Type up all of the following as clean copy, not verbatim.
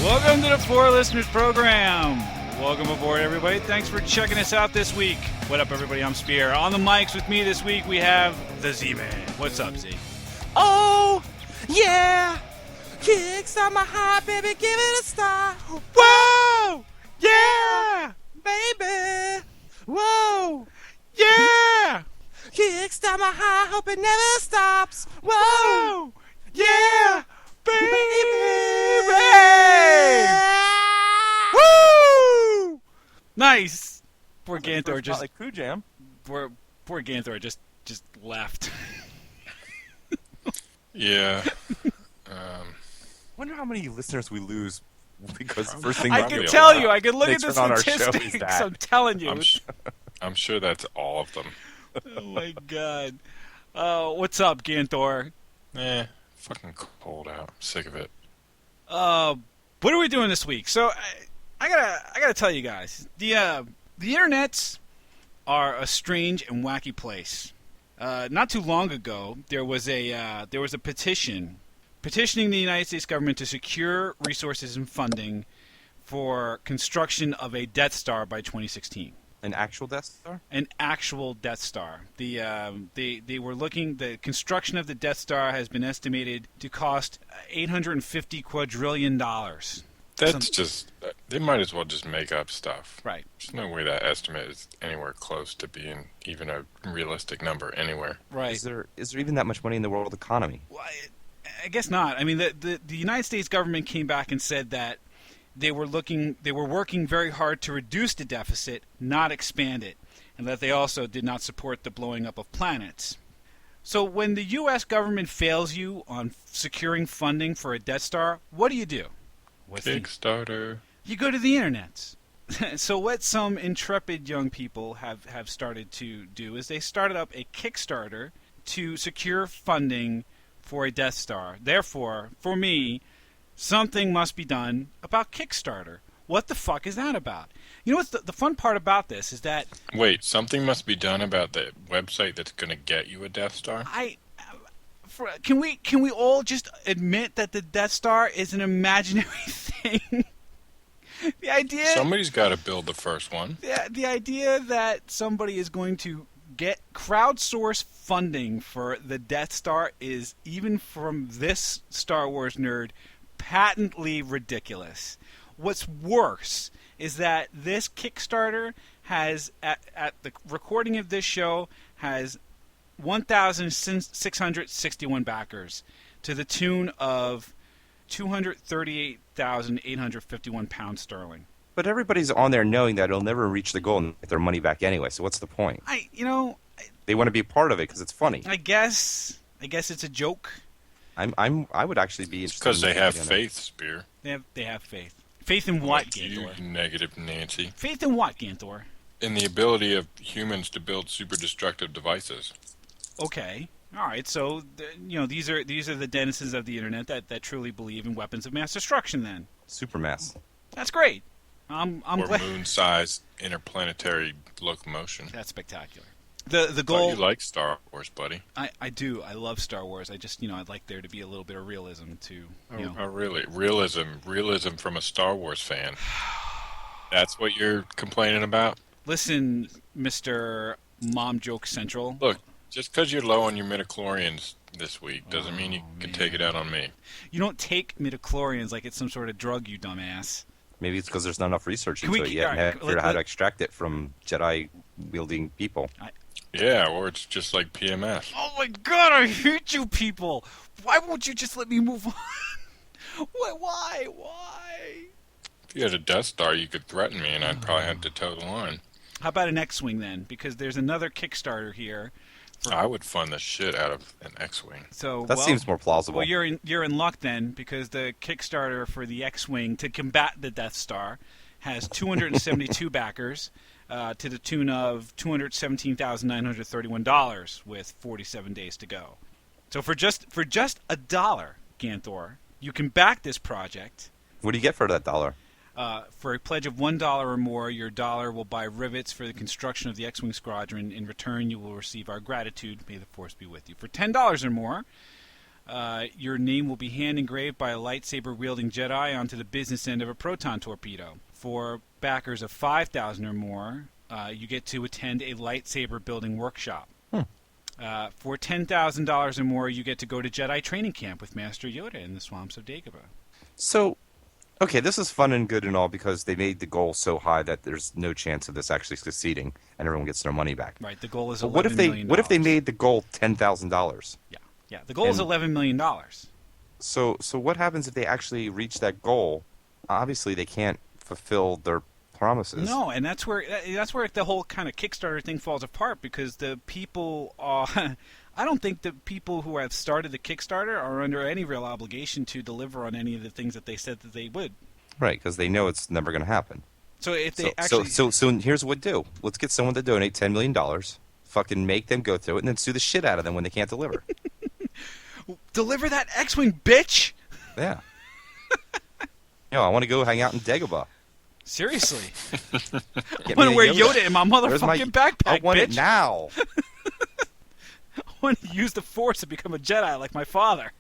Welcome to the Four Listeners Program. Welcome aboard, everybody. Thanks for checking us out this week. What up, everybody? I'm Spear. On the mics with me this week, we have the Z-Man. What's up, Z? Oh, yeah. Kickstart my heart, baby, give it a start. Whoa, yeah, baby. Whoa, yeah. Kickstart my heart, hope it never stops. Whoa, yeah, baby. Woo! Nice. Poor Ganthor just like Crew Jam. poor Ganthor just left. Yeah. Wonder how many listeners we lose because the first thing I can tell you. I can look at the turn on our show is statistics. that. I'm telling you. I'm sure that's all of them. Oh my god. What's up, Ganthor? Fucking cold out. I'm sick of it. What are we doing this week? So I gotta tell you guys, the internets are a strange and wacky place. Not too long ago, there was a petitioning the United States government to secure resources and funding for construction of a Death Star by 2016. An actual Death Star? An actual Death Star. They were looking. The construction of the Death Star has been estimated to cost $850 quadrillion. That's just... They might as well just make up stuff. Right. There's no way that estimate is anywhere close to being even a realistic number anywhere. Right. Is there even that much money in the world economy? Well, I guess not. I mean, the United States government came back and said that they were working very hard to reduce the deficit, not expand it, and that they also did not support the blowing up of planets. So when the U.S. government fails you on securing funding for a Death Star, what do you do? Kickstarter. You go to the internet. So what some intrepid young people have started to do is they started up a Kickstarter to secure funding for a Death Star. Therefore, for me, something must be done about Kickstarter. What the fuck is that about? You know what's the fun part about this is that... Wait, something must be done about the website that's going to get you a Death Star? Can we all just admit that the Death Star is an imaginary thing? The idea... Somebody's got to build the first one. The idea that somebody is going to get crowdsource funding for the Death Star is, even from this Star Wars nerd, patently ridiculous. What's worse is that this Kickstarter has, at the recording of this show, has 1,661 backers to the tune of 238,851 pounds sterling. But everybody's on there knowing that it'll never reach the goal and get their money back anyway. So what's the point? They want to be a part of it because it's funny. I guess it's a joke. I would actually be interested. Because they have faith, Spear. They have faith. Faith in what, Ganthor? You negative Nancy. Faith in what, Ganthor? In the ability of humans to build super destructive devices. Okay. All right. So these are the denizens of the internet that truly believe in weapons of mass destruction. Then Supermass. That's great. I'm or glad. moon-sized interplanetary locomotion. That's spectacular. The goal. You like Star Wars, buddy. I do. I love Star Wars. I just I'd like there to be a little bit of realism too. Oh, really? Realism from a Star Wars fan. That's what you're complaining about? Listen, Mr. Mom Joke Central. Look, just because you're low on your midichlorians this week doesn't mean you can take it out on me. You don't take midichlorians like it's some sort of drug, you dumbass. Maybe it's because there's not enough research into it yet. Right, Figure out how to extract it from Jedi-wielding people. Yeah, or it's just like PMS. Oh my god, I hate you people! Why won't you just let me move on? Why? If you had a Death Star, you could threaten me, and I'd probably have to toe the line. How about an X-Wing then? Because there's another Kickstarter here. I would fund the shit out of an X-Wing. So that seems more plausible. Well, you're in luck then, because the Kickstarter for the X-Wing to combat the Death Star has 272 backers to the tune of $217,931 with 47 days to go. So for just $1, Ganthor, you can back this project. What do you get for that $1? For a pledge of $1 or more, your dollar will buy rivets for the construction of the X-Wing Squadron. In return, you will receive our gratitude. May the Force be with you. For $10 or more, Your name will be hand engraved by a lightsaber-wielding Jedi onto the business end of a proton torpedo. For backers of 5,000 or more, you get to attend a lightsaber building workshop. For $10,000 or more, you get to go to Jedi training camp with Master Yoda in the swamps of Dagobah. So, okay, this is fun and good and all because they made the goal so high that there's no chance of this actually succeeding and everyone gets their money back. Right, the goal is But $11 million. What if they made the goal $10,000? Yeah, the goal is $11 million. So what happens if they actually reach that goal? Obviously, they can't fulfill their promises. No, and that's where the whole kind of Kickstarter thing falls apart because the people I don't think the people who have started the Kickstarter are under any real obligation to deliver on any of the things that they said that they would. Right, because they know it's never going to happen. So if they so here's what we'll do. Let's get someone to donate $10 million, fucking make them go through it, and then sue the shit out of them when they can't deliver. Deliver that X-Wing, bitch! Yeah. I want to go hang out in Dagobah. Seriously. Get I want me to wear a Yoda in my motherfucking backpack, I want bitch. it now. I want to use the Force to become a Jedi like my father.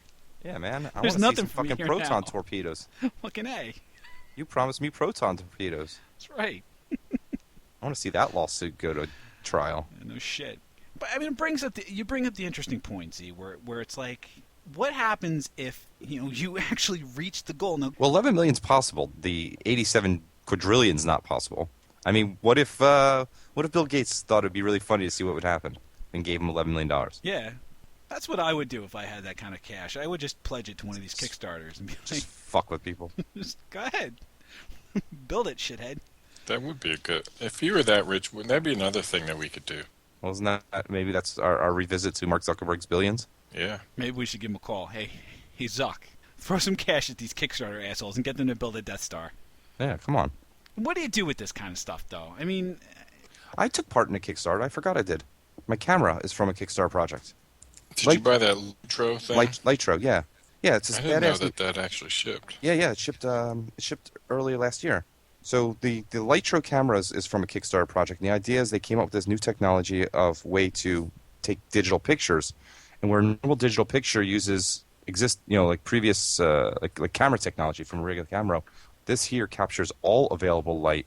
Yeah, man. I There's want to see nothing some for me fucking here proton now. torpedoes. Fucking A. You promised me proton torpedoes. That's right. I want to see that lawsuit go to trial. Yeah, no shit. But I mean, you bring up the interesting point, Z, where it's like, what happens if you actually reach the goal? Now, Well, 11 million's possible. The 87 quadrillion's not possible. I mean, what if Bill Gates thought it'd be really funny to see what would happen and gave him $11 million? yeah, that's what I would do if I had that kind of cash. I would just pledge it to one of these Kickstarters and be like, Just fuck with people. just go ahead, build it, shithead. That would be a good. If you were that rich, wouldn't that be another thing that we could do? Wasn't that maybe that's our revisit to Mark Zuckerberg's billions? Yeah. Maybe we should give him a call. Hey, Zuck, throw some cash at these Kickstarter assholes and get them to build a Death Star. Yeah, come on. What do you do with this kind of stuff, though? I mean, I took part in a Kickstarter. I forgot I did. My camera is from a Kickstarter project. Did you buy that Litro thing? Litro, yeah. Yeah, it's a I didn't know badass. that actually shipped. Yeah, it shipped earlier last year. So the Litro cameras is from a Kickstarter project. And the idea is they came up with this new technology of way to take digital pictures, and where normal digital picture like previous like camera technology from a regular camera, this here captures all available light,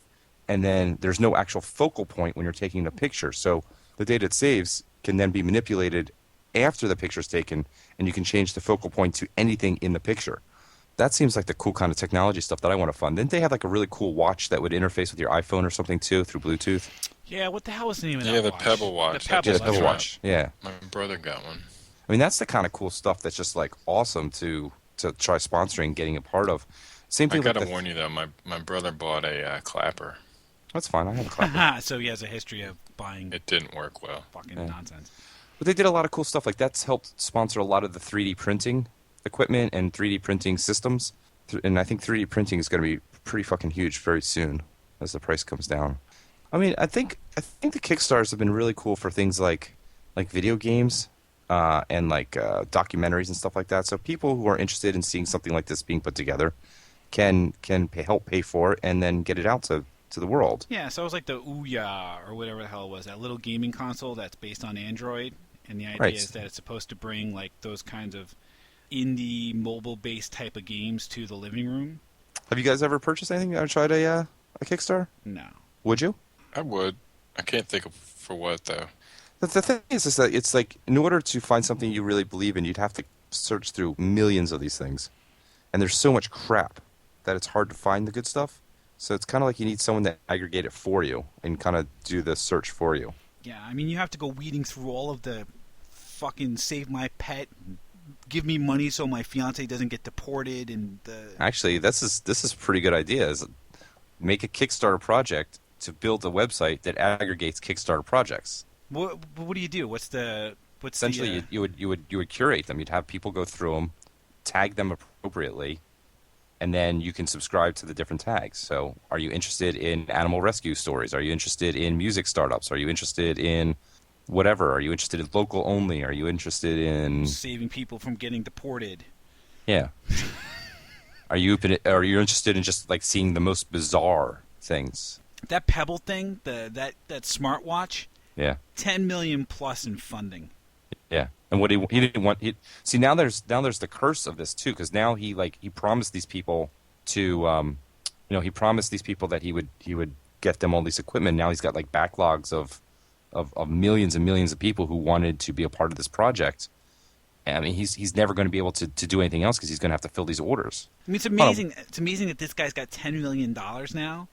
and then there's no actual focal point when you're taking the picture. So the data it saves can then be manipulated after the picture's taken, and you can change the focal point to anything in the picture. That seems like the cool kind of technology stuff that I want to fund. Didn't they have like a really cool watch that would interface with your iPhone or something too through Bluetooth? yeah, what the hell was the name of that Yeah, the watch? Pebble watch. The Pebble, Yeah, the Pebble watch. watch. Yeah. My brother got one. I mean, that's the kind of cool stuff that's just like awesome to try sponsoring and getting a part of. Same I thing. gotta with warn you though, my brother bought a clapper. That's fine. I have a clapper. So he has a history of buying It didn't work well. fucking Yeah. nonsense. But they did a lot of cool stuff. Like that's helped sponsor a lot of the 3D printing equipment and 3D printing systems. And I think 3D printing is going to be pretty fucking huge very soon as the price comes down. I mean, I think the Kickstarters have been really cool for things like video games and like documentaries and stuff like that. So people who are interested in seeing something like this being put together can help pay for it and then get it out to the world. Yeah, so it was like the Ouya or whatever the hell it was, that little gaming console that's based on Android, and the idea Right. is that it's supposed to bring like those kinds of indie mobile-based type of games to the living room. Have you guys ever purchased anything or tried a Kickstarter? No. Would you? I would. I can't think of for what though. The thing is that it's like in order to find something you really believe in, you'd have to search through millions of these things. And there's so much crap that it's hard to find the good stuff. So it's kind of like you need someone to aggregate it for you and kind of do the search for you. Yeah, I mean, you have to go weeding through all of the fucking save my pet, give me money so my fiance doesn't get deported, and the... Actually, this is a pretty good idea. Is make a Kickstarter project to build a website that aggregates Kickstarter projects. What do you do? Essentially, you would curate them. You'd have people go through them, tag them appropriately, and then you can subscribe to the different tags. So, are you interested in animal rescue stories? Are you interested in music startups? Are you interested in whatever? Are you interested in local only? Are you interested in saving people from getting deported? Yeah. Are you interested in just like seeing the most bizarre things? That Pebble thing, that smartwatch, Yeah. 10 million plus in funding. Yeah, and what he didn't want. See, now there's the curse of this too, because now he promised these people to he promised these people that he would get them all this equipment. Now he's got like backlogs of millions and millions of people who wanted to be a part of this project. I mean, he's never going to be able to do anything else because he's going to have to fill these orders. I mean, it's amazing. It's amazing that this guy's got $10 million now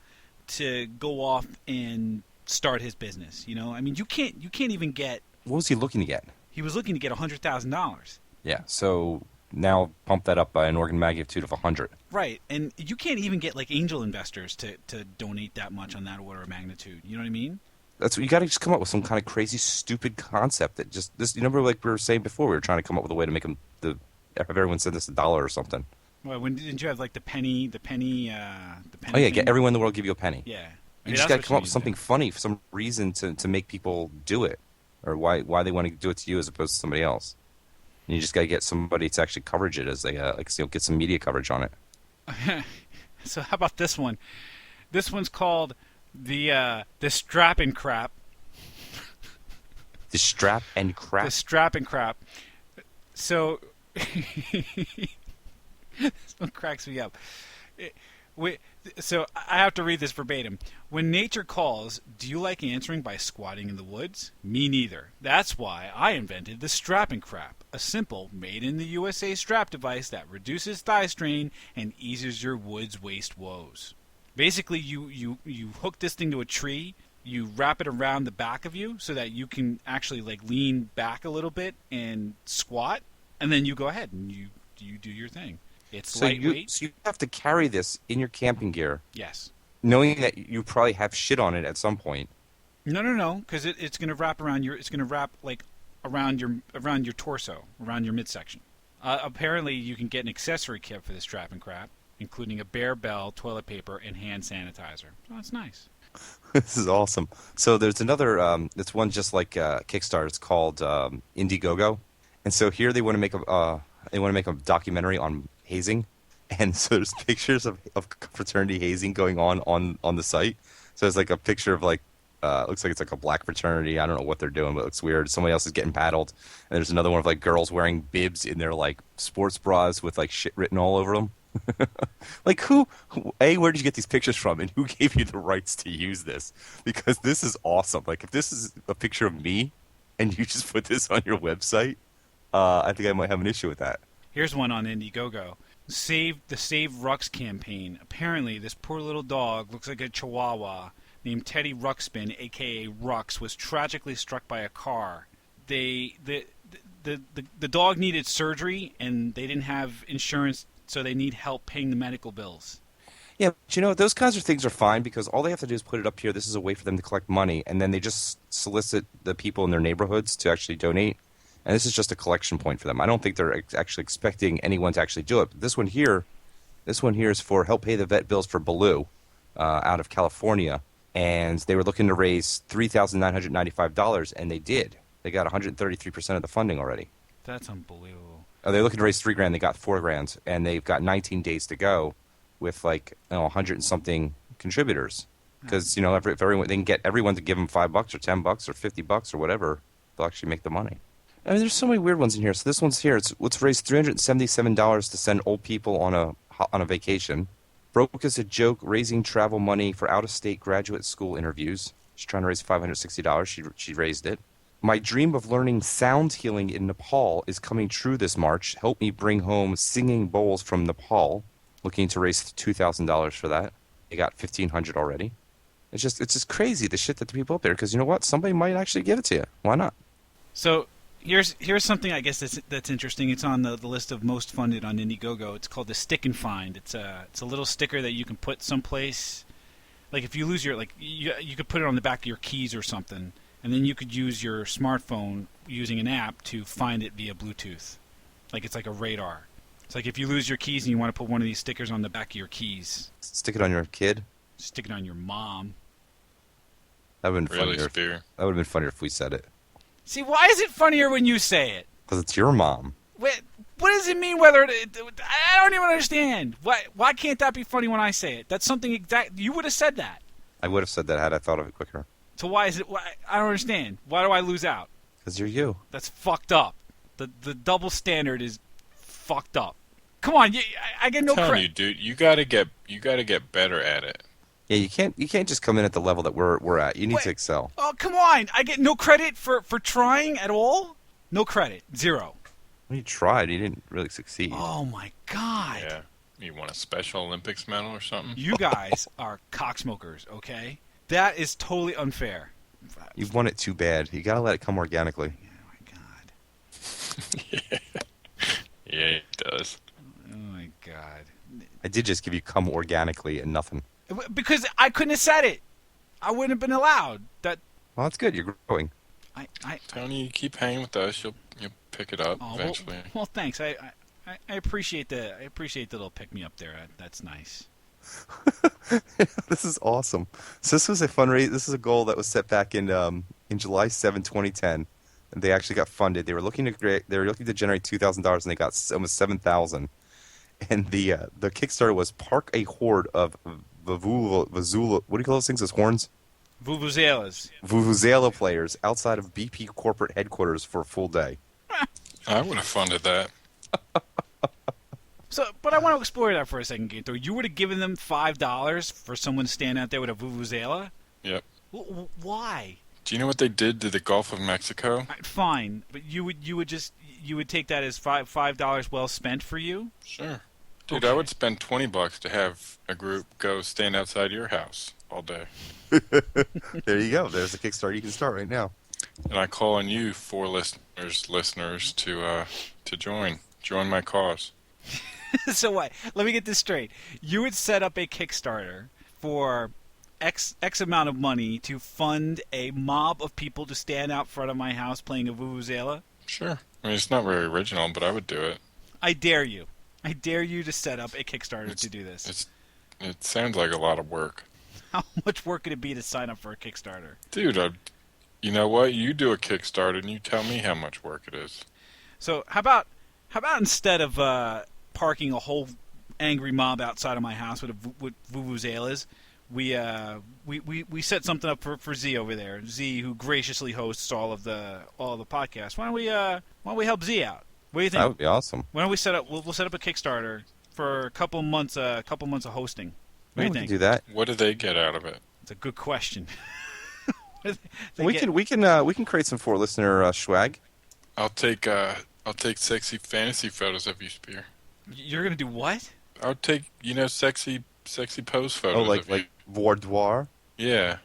to go off and start his business. You know, I mean, you can't even get. What was he looking to get? He was looking to get $100,000. Yeah, so now pump that up by an order of magnitude of 100. Right, and you can't even get like angel investors to donate that much on that order of magnitude. You know what I mean? That's what you got to just come up with, some kind of crazy, stupid concept that just this. You remember, like we were saying before, we were trying to come up with a way to make them have everyone send us $1 or something. Well, when didn't you have like the penny? Oh yeah, get everyone in the world give you a penny. Yeah, You just got to come up with something funny, for some reason to make people do it, or why they want to do it to you as opposed to somebody else. And you just got to get somebody to actually coverage it as they get some media coverage on it. So how about this one? This one's called the strap and crap. The strap and crap. The strap and crap. So this one cracks me up. So I have to read this verbatim. When nature calls, do you like answering by squatting in the woods? Me neither. That's why I invented the strap and crap, a simple, made-in-the-USA strap device that reduces thigh strain and eases your woods waste woes. Basically, you hook this thing to a tree, you wrap it around the back of you so that you can actually like lean back a little bit and squat, and then you go ahead and you do your thing. It's lightweight. So you have to carry this in your camping gear. Yes. Knowing that you probably have shit on it at some point. No, because it's going to wrap around your. It's going to wrap like around your torso, around your midsection. Apparently, you can get an accessory kit for this strap and crap, including a bear bell, toilet paper, and hand sanitizer. So that's nice. This is awesome. So there's another. It's one just like Kickstarter. It's called Indiegogo, and so here they want to make a documentary on hazing, and so there's pictures of fraternity hazing going on the site. So it's like a picture of like looks like it's like a black fraternity. I don't know what they're doing, but it looks weird. Somebody else is getting paddled, and there's another one of like girls wearing bibs in their like sports bras with like shit written all over them. Like where did you get these pictures from, and who gave you the rights to use this? Because this is awesome. Like if this is a picture of me and you just put this on your website, I think I might have an issue with that. Here's one on Indiegogo. The Save Rux campaign. Apparently, this poor little dog looks like a chihuahua named Teddy Ruxpin, a.k.a. Rux, was tragically struck by a car. The dog needed surgery, and they didn't have insurance, so they need help paying the medical bills. Yeah, but those kinds of things are fine because all they have to do is put it up here. This is a way for them to collect money, and then they just solicit the people in their neighborhoods to actually donate. And this is just a collection point for them. I don't think they're actually expecting anyone to actually do it. But this one here is for help pay the vet bills for Baloo out of California. And they were looking to raise $3,995, and they did. They got 133% of the funding already. That's unbelievable. They're looking to raise $3,000. They got $4,000, and they've got 19 days to go with 100 and something contributors. Because if everyone, they can get everyone to give them $5 or $10 or $50 or whatever, they'll actually make the money. I mean, there's so many weird ones in here. So this one's here. Let's raise $377 to send old people on a vacation. Broke as a joke, raising travel money for out-of-state graduate school interviews. She's trying to raise $560. She raised it. My dream of learning sound healing in Nepal is coming true this March. Help me bring home singing bowls from Nepal. Looking to raise $2,000 for that. They got $1,500 already. It's just crazy, the shit that the people up there. Because you know what? Somebody might actually give it to you. Why not? So here's something I guess that's interesting. It's on the list of most funded on Indiegogo. It's called the Stick and Find. It's a little sticker that you can put someplace. Like if you lose your you could put it on the back of your keys or something, and then you could use your smartphone using an app to find it via Bluetooth. Like it's like a radar. It's like if you lose your keys and you want to put one of these stickers on the back of your keys. Stick it on your kid. Stick it on your mom. That would have been Really, funnier. Spear? That would have been funnier if we said it. See, why is it funnier when you say it? Because it's your mom. What does it mean? I don't even understand. Why can't that be funny when I say it? That's something exact. You would have said that. I would have said that had I thought of it quicker. So why is it? I don't understand. Why do I lose out? Because you're you. That's fucked up. The double standard is fucked up. Come on, I get no I'm telling credit. you, dude, you gotta get better at it. Yeah, you can't just come in at the level that we're at. You need Wait. to excel. Oh, come on. I get no credit for trying at all? No credit. Zero. Well, you tried. You didn't really succeed. Oh, my God. Yeah. You want a Special Olympics medal or something? You guys are cocksmokers, okay? That is totally unfair. You've won it too bad. You gotta let it come organically. Oh, my God. Yeah, it does. Oh, my God. I did just give you come organically and nothing. Because I couldn't have said it. I wouldn't have been allowed. Well, that's good. You're growing. Tony, you keep hanging with us, you'll pick it up eventually. Well, thanks. I appreciate the little pick me up there. That's nice. This is awesome. So this was a fundraiser. This is a goal that was set back in July 7, 2010, and they actually got funded. They were looking to generate $2,000, and they got almost $7,000. And the Kickstarter was park a horde of Vazula. What do you call those things? Those horns? Vuvuzelas. Vuvuzela players outside of BP corporate headquarters for a full day. I would have funded that. So, but I want to explore that for a second, Ganthor. You would have given them $5 for someone to stand out there with a vuvuzela? Yep. Why? Do you know what they did to the Gulf of Mexico? Fine, but you would take that as $5 well spent for you? Sure. Dude, Okay. I would spend $20 to have a group go stand outside your house all day. There you go. There's a Kickstarter you can start right now. And I call on you, 4 listeners, to join my cause. So what? Let me get this straight. You would set up a Kickstarter for X amount of money to fund a mob of people to stand out front of my house playing a vuvuzela? Sure. I mean, it's not very original, but I would do it. I dare you. I dare you to set up a Kickstarter to do this. It sounds like a lot of work. How much work could it be to sign up for a Kickstarter? Dude, you know what? You do a Kickstarter and you tell me how much work it is. So how about instead of parking a whole angry mob outside of my house with vuvuzelas, we set something up for Z over there. Z, who graciously hosts all of the podcasts. Why don't we help Z out? What do you think? That would be awesome. Why don't we set up? We'll set up a Kickstarter for a couple months of hosting. What do you We think? can do that. What do they get out of it? It's a good question. We can create some 4 listener swag. I'll take sexy fantasy photos of you, Spear. You're gonna do what? I'll take sexy pose photos. Oh, of you. like Voudoir. Yeah.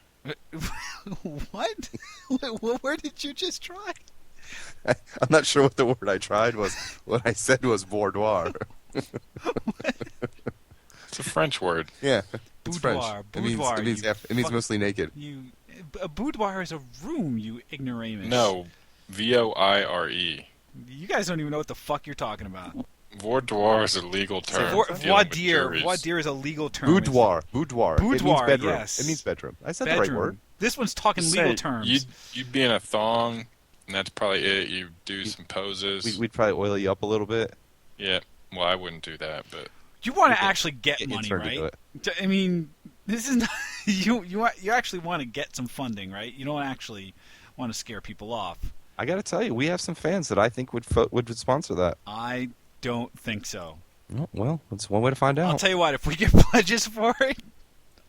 What? Where did you just try? I'm not sure what the word I tried was. What I said was boudoir. It's a French word. Yeah, it's Boudoir, French. boudoir, It means mostly naked. A boudoir is a room, you ignoramus. No, Voire. You guys don't even know what the fuck you're talking about. Boudoir is a legal term. So, for dealing with voir juries. dire is a legal term. Boudoir. Boudoir, It means bedroom. yes. It means bedroom. I said Bedroom. the right word. This one's talking Just legal say terms. You'd be in a thong, and that's probably it. You do some poses. We'd probably oil you up a little bit. Yeah. Well, I wouldn't do that, but You want to actually get Get money, intern to do right? it. I mean, this is not you actually want to get some funding, right? You don't actually want to scare people off. I got to tell you, we have some fans that I think would sponsor that. I don't think so. Oh, well, that's one way to find out. I'll tell you what, if we get pledges for it,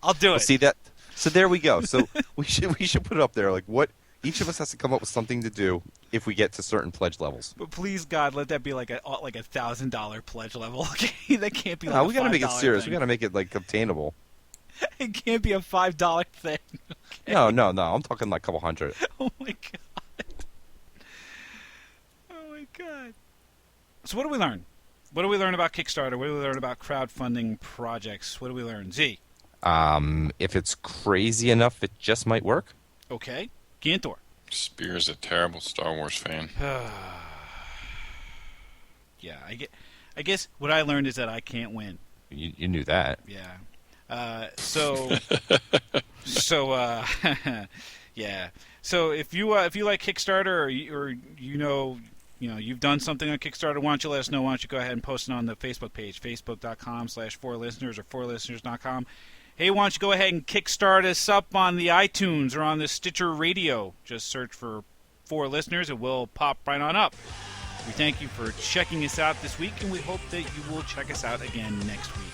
I'll do it. See that? So there we go. So we should put it up there. Like what each of us has to come up with something to do if we get to certain pledge levels. But please, God, let that be like a $1,000 pledge level. Okay, that can't be like No, a we got to make it $5 serious. thing. We got to make it like obtainable. It can't be a $5 thing. Okay? No. I'm talking like a couple hundred. Oh my God. Oh my God. So what do we learn? What do we learn about Kickstarter? What do we learn about crowdfunding projects? What do we learn? Z. If it's crazy enough, it just might work. Okay. Ganthor. Spear's a terrible Star Wars fan. Yeah, I guess what I learned is that I can't win. You knew that. Yeah. Yeah. So if you like Kickstarter or you've done something on Kickstarter, why don't you let us know? Why don't you go ahead and post it on the Facebook page, facebook.com/4listeners or 4listeners.com. Hey, why don't you go ahead and kickstart us up on the iTunes or on the Stitcher Radio? Just search for 4 listeners, it will pop right on up. We thank you for checking us out this week, and we hope that you will check us out again next week.